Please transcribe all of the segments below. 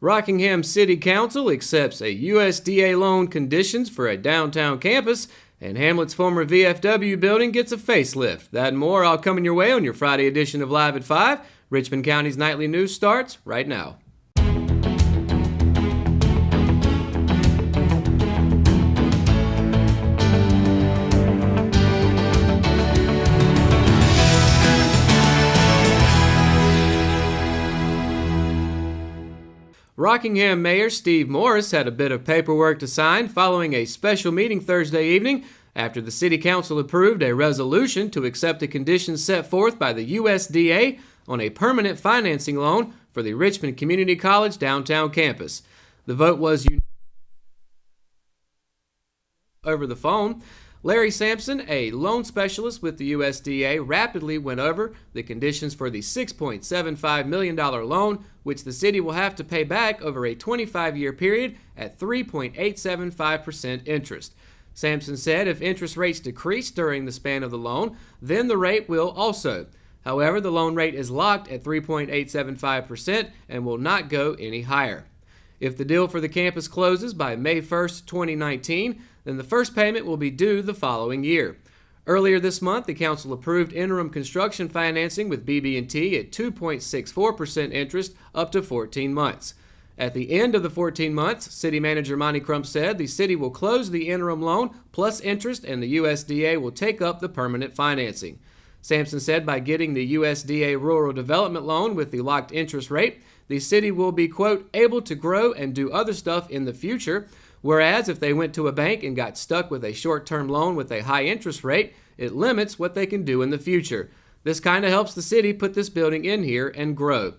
Rockingham City Council accepts a USDA loan conditions for a downtown campus, and Hamlet's former VFW building gets a facelift. That and more all coming your way on your Friday edition of Live at 5. Richmond County's nightly news starts right now. Rockingham Mayor Steve Morris had a bit of paperwork to sign following a special meeting Thursday evening after the City Council approved a resolution to accept the conditions set forth by the USDA on a permanent financing loan for the Richmond Community College downtown campus. The vote was over the phone. Larry Sampson, a loan specialist with the USDA, rapidly went over the conditions for the $6.75 million loan, which the city will have to pay back over a 25-year period at 3.875% interest. Sampson said if interest rates decrease during the span of the loan, then the rate will also. However, the loan rate is locked at 3.875% and will not go any higher. If the deal for the campus closes by May 1st, 2019, then the first payment will be due the following year. Earlier this month, the council approved interim construction financing with BB&T at 2.64% interest up to 14 months. At the end of the 14 months, City Manager Monty Crump said the city will close the interim loan plus interest and the USDA will take up the permanent financing. Sampson said by getting the USDA Rural Development Loan with the locked interest rate, the city will be, quote, able to grow and do other stuff in the future, whereas if they went to a bank and got stuck with a short-term loan with a high interest rate, it limits what they can do in the future. This kind of helps the city put this building in here and grow.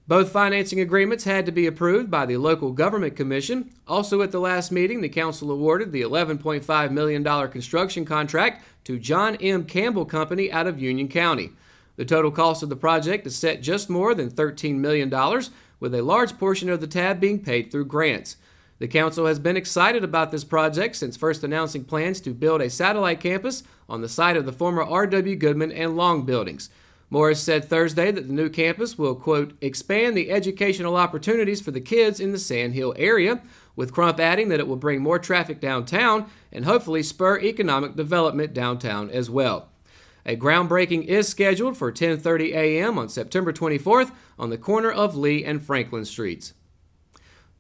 Both financing agreements had to be approved by the local government commission. Also at the last meeting, the council awarded the $11.5 million construction contract to John M. Campbell Company out of Union County. The total cost of the project is set just more than $13 million, with a large portion of the tab being paid through grants. The council has been excited about this project since first announcing plans to build a satellite campus on the site of the former R.W. Goodman and Long buildings. Morris said Thursday that the new campus will, quote, expand the educational opportunities for the kids in the Sand Hill area, with Crump adding that it will bring more traffic downtown and hopefully spur economic development downtown as well. A groundbreaking is scheduled for 10:30 a.m. on September 24th on the corner of Lee and Franklin Streets.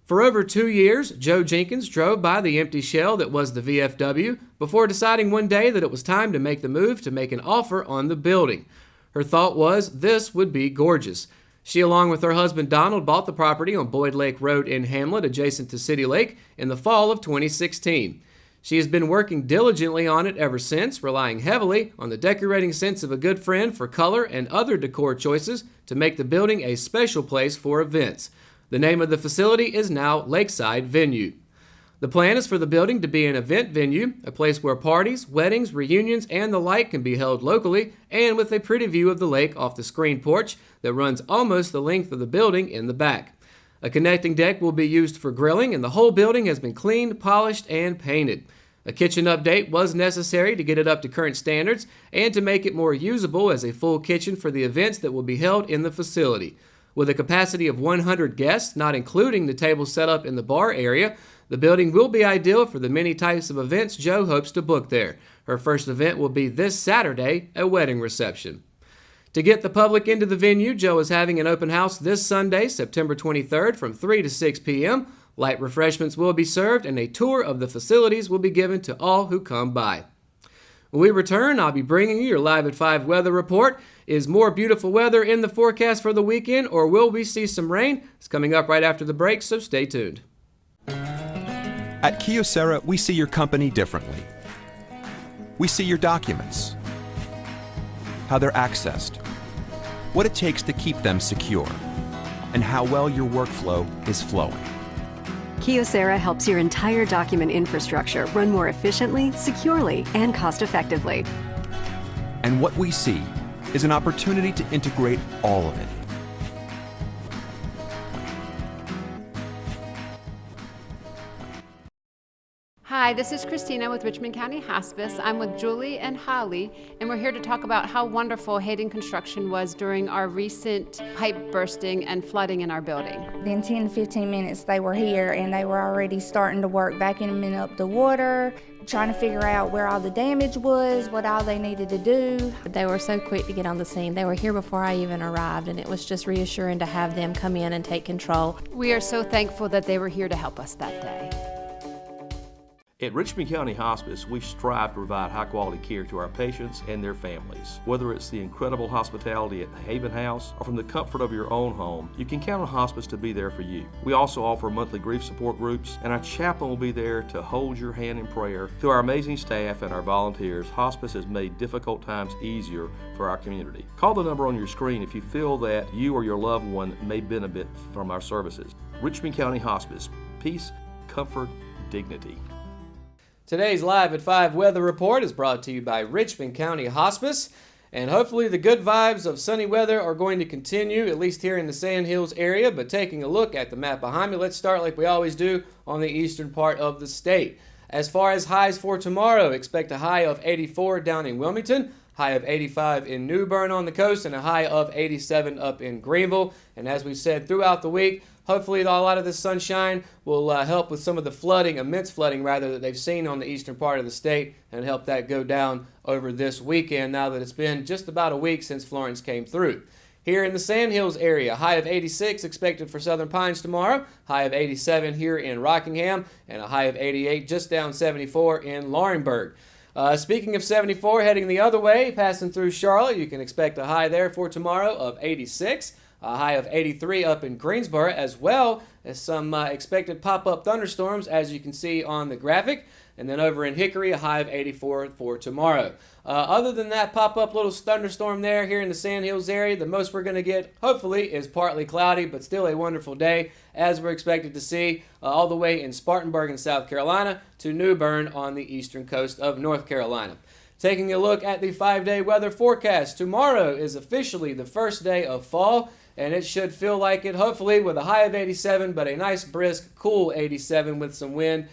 For over 2 years, Joe Jenkins drove by the empty shell that was the VFW before deciding one day that it was time to make the move to make an offer on the building. Her thought was this would be gorgeous. She, along with her husband Donald, bought the property on Boyd Lake Road in Hamlet, adjacent to City Lake, in the fall of 2016. She has been working diligently on it ever since, relying heavily on the decorating sense of a good friend for color and other decor choices to make the building a special place for events. The name of the facility is now Lakeside Venue. The plan is for the building to be an event venue, a place where parties, weddings, reunions, and the like can be held locally and with a pretty view of the lake off the screen porch that runs almost the length of the building in the back. A connecting deck will be used for grilling, and the whole building has been cleaned, polished, and painted. A kitchen update was necessary to get it up to current standards and to make it more usable as a full kitchen for the events that will be held in the facility. With a capacity of 100 guests, not including the tables set up in the bar area, the building will be ideal for the many types of events Joe hopes to book there. Her first event will be this Saturday, a wedding reception. To get the public into the venue, Joe is having an open house this Sunday, September 23rd from 3 to 6 p.m. Light refreshments will be served and a tour of the facilities will be given to all who come by. When we return, I'll be bringing you your Live at 5 weather report. Is more beautiful weather in the forecast for the weekend, or will we see some rain? It's coming up right after the break, so stay tuned. At Kyocera, we see your company differently. We see your documents, how they're accessed, what it takes to keep them secure, and how well your workflow is flowing. Kyocera helps your entire document infrastructure run more efficiently, securely, and cost-effectively. And what we see is an opportunity to integrate all of it. Hi, this is Christina with Richmond County Hospice. I'm with Julie and Holly, and we're here to talk about how wonderful Hayden Construction was during our recent pipe bursting and flooding in our building. In 10 to 15 minutes they were here and they were already starting to work vacuuming up the water, trying to figure out where all the damage was, what all they needed to do. They were so quick to get on the scene. They were here before I even arrived, and it was just reassuring to have them come in and take control. We are so thankful that they were here to help us that day. At Richmond County Hospice, we strive to provide high-quality care to our patients and their families. Whether it's the incredible hospitality at the Haven House or from the comfort of your own home, you can count on hospice to be there for you. We also offer monthly grief support groups, and our chaplain will be there to hold your hand in prayer. Through our amazing staff and our volunteers, hospice has made difficult times easier for our community. Call the number on your screen if you feel that you or your loved one may benefit from our services. Richmond County Hospice. Peace, comfort, dignity. Today's Live at 5 weather report is brought to you by Richmond County Hospice, and hopefully the good vibes of sunny weather are going to continue, at least here in the Sand Hills area. But taking a look at the map behind me, let's start like we always do on the eastern part of the state. As far as highs for tomorrow, expect a high of 84 down in Wilmington, high of 85 in New Bern on the coast, and a high of 87 up in Greenville. And as we said throughout the week, hopefully a lot of this sunshine will help with some of the flooding, immense flooding rather, that they've seen on the eastern part of the state, and help that go down over this weekend now that it's been just about a week since Florence came through. Here in the Sand Hills area, high of 86 expected for Southern Pines tomorrow, high of 87 here in Rockingham, and a high of 88 just down 74 in Laurinburg. Speaking of 74, heading the other way, passing through Charlotte, you can expect a high there for tomorrow of 86. A high of 83 up in Greensboro, as well as some expected pop-up thunderstorms, as you can see on the graphic. And then over in Hickory, a high of 84 for tomorrow. Other than that pop-up little thunderstorm there here in the Sand Hills area, the most we're going to get, hopefully, is partly cloudy, but still a wonderful day, as we're expected to see all the way in Spartanburg in South Carolina to New Bern on the eastern coast of North Carolina. Taking a look at the 5-day weather forecast, tomorrow is officially the first day of fall, and it should feel like it, hopefully, with a high of 87, but a nice, brisk, cool 87 with some wind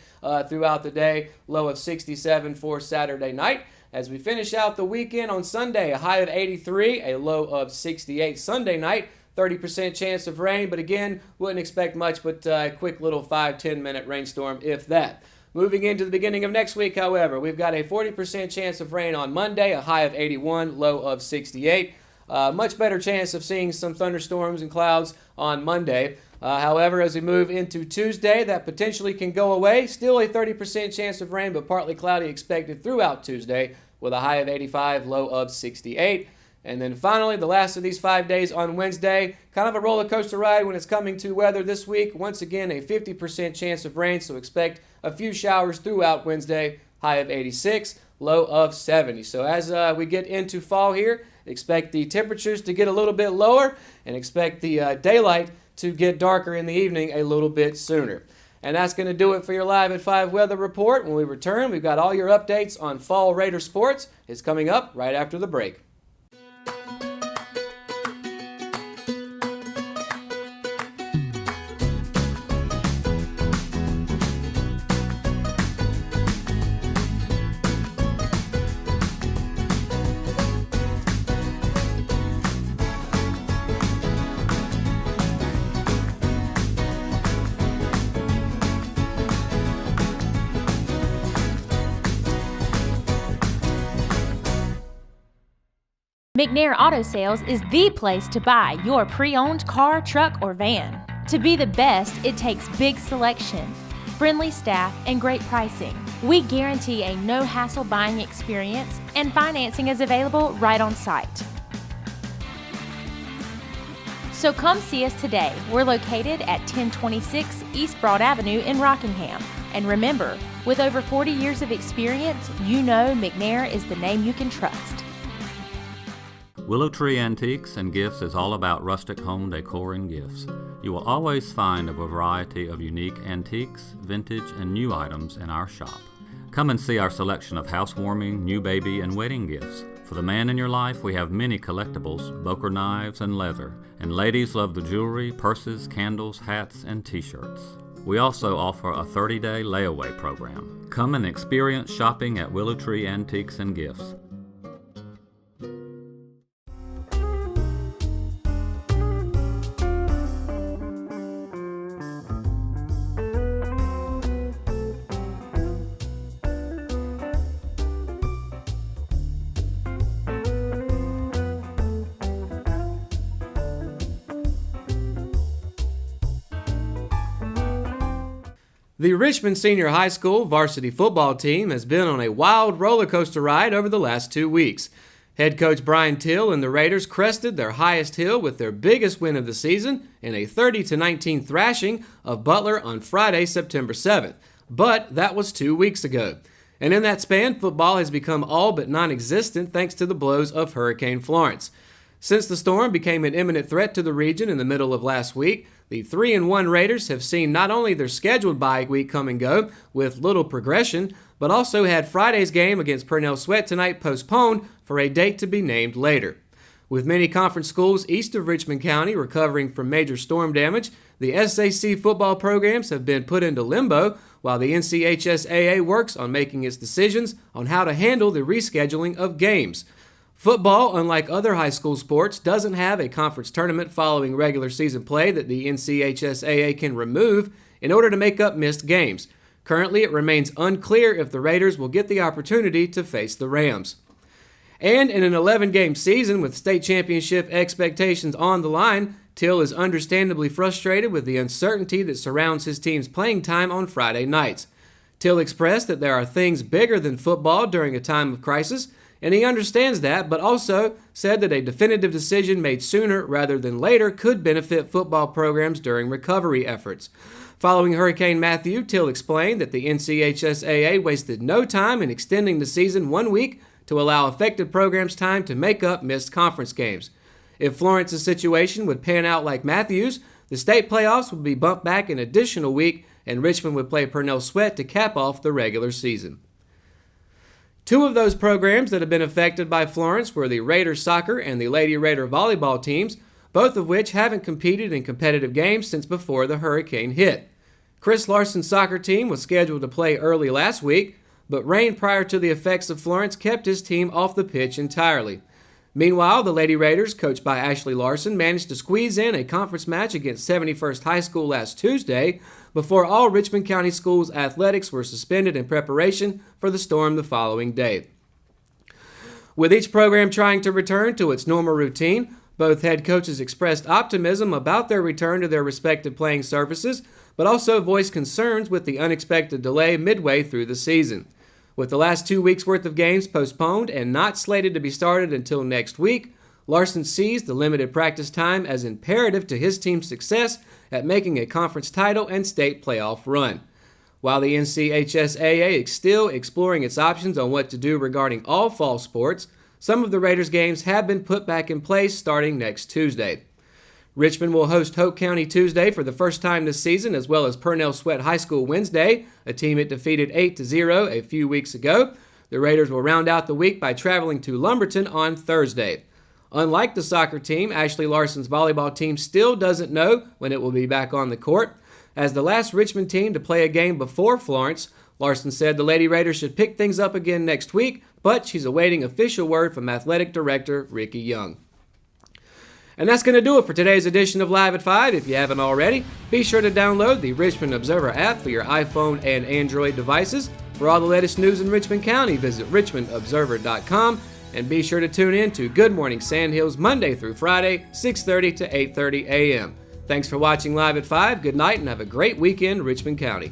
throughout the day, low of 67 for Saturday night. As we finish out the weekend on Sunday, a high of 83, a low of 68 Sunday night, 30% chance of rain, but again, wouldn't expect much but a quick little 5-10 minute rainstorm, if that. Moving into the beginning of next week, however, we've got a 40% chance of rain on Monday, a high of 81, low of 68. Much better chance of seeing some thunderstorms and clouds on Monday. However, as we move into Tuesday, that potentially can go away. Still a 30% chance of rain, but partly cloudy expected throughout Tuesday with a high of 85, low of 68. And then finally, the last of these 5 days on Wednesday, kind of a roller coaster ride when it's coming to weather this week. Once again, a 50% chance of rain, so expect a few showers throughout Wednesday, high of 86, low of 70. So as we get into fall here, expect the temperatures to get a little bit lower and expect the daylight to get darker in the evening a little bit sooner. And that's going to do it for your Live at 5 weather report. When we return, we've got all your updates on fall Raider sports. It's coming up right after the break. McNair Auto Sales is the place to buy your pre-owned car, truck, or van. To be the best, it takes big selection, friendly staff, and great pricing. We guarantee a no-hassle buying experience, and financing is available right on site. So come see us today. We're located at 1026 East Broad Avenue in Rockingham. And remember, with over 40 years of experience, you know McNair is the name you can trust. Willow Tree Antiques and Gifts is all about rustic home decor and gifts. You will always find a variety of unique antiques, vintage, and new items in our shop. Come and see our selection of housewarming, new baby, and wedding gifts. For the man in your life, we have many collectibles, Boker knives, and leather. And ladies love the jewelry, purses, candles, hats, and t-shirts. We also offer a 30-day layaway program. Come and experience shopping at Willow Tree Antiques and Gifts. The Richmond Senior High School varsity football team has been on a wild roller coaster ride over the last 2 weeks. Head coach Brian Till and the Raiders crested their highest hill with their biggest win of the season in a 30-19 thrashing of Butler on Friday, September 7th. But that was 2 weeks ago. And in that span, football has become all but non-existent thanks to the blows of Hurricane Florence. Since the storm became an imminent threat to the region in the middle of last week, the 3-1 Raiders have seen not only their scheduled bye week come and go with little progression, but also had Friday's game against Purnell Sweat tonight postponed for a date to be named later. With many conference schools east of Richmond County recovering from major storm damage, the SAC football programs have been put into limbo while the NCHSAA works on making its decisions on how to handle the rescheduling of games. Football, unlike other high school sports, doesn't have a conference tournament following regular season play that the NCHSAA can remove in order to make up missed games. Currently, it remains unclear if the Raiders will get the opportunity to face the Rams. And in an 11-game season with state championship expectations on the line, Till is understandably frustrated with the uncertainty that surrounds his team's playing time on Friday nights. Till expressed that there are things bigger than football during a time of crisis, and he understands that, but also said that a definitive decision made sooner rather than later could benefit football programs during recovery efforts. Following Hurricane Matthew, Till explained that the NCHSAA wasted no time in extending the season 1 week to allow affected programs time to make up missed conference games. If Florence's situation would pan out like Matthew's, the state playoffs would be bumped back an additional week, and Richmond would play Purnell Sweat to cap off the regular season. Two of those programs that have been affected by Florence were the Raiders soccer and the Lady Raider volleyball teams, both of which haven't competed in competitive games since before the hurricane hit. Chris Larson's soccer team was scheduled to play early last week, but rain prior to the effects of Florence kept his team off the pitch entirely. Meanwhile, the Lady Raiders, coached by Ashley Larson, managed to squeeze in a conference match against 71st High School last Tuesday before all Richmond County schools' athletics were suspended in preparation for the storm the following day. With each program trying to return to its normal routine, both head coaches expressed optimism about their return to their respective playing surfaces, but also voiced concerns with the unexpected delay midway through the season. With the last 2 weeks' worth of games postponed and not slated to be started until next week, Larson sees the limited practice time as imperative to his team's success at making a conference title and state playoff run. While the NCHSAA is still exploring its options on what to do regarding all fall sports, some of the Raiders games have been put back in place starting next Tuesday. Richmond will host Hoke County Tuesday for the first time this season, as well as Purnell Sweat High School Wednesday, a team it defeated 8-0 a few weeks ago. The Raiders will round out the week by traveling to Lumberton on Thursday. Unlike the soccer team, Ashley Larson's volleyball team still doesn't know when it will be back on the court. As the last Richmond team to play a game before Florence, Larson said the Lady Raiders should pick things up again next week, but she's awaiting official word from Athletic Director Ricky Young. And that's going to do it for today's edition of Live at 5. If you haven't already, be sure to download the Richmond Observer app for your iPhone and Android devices. For all the latest news in Richmond County, visit richmondobserver.com, and be sure to tune in to Good Morning Sandhills Monday through Friday, 6:30 to 8:30 a.m. Thanks for watching Live at 5. Good night and have a great weekend, Richmond County.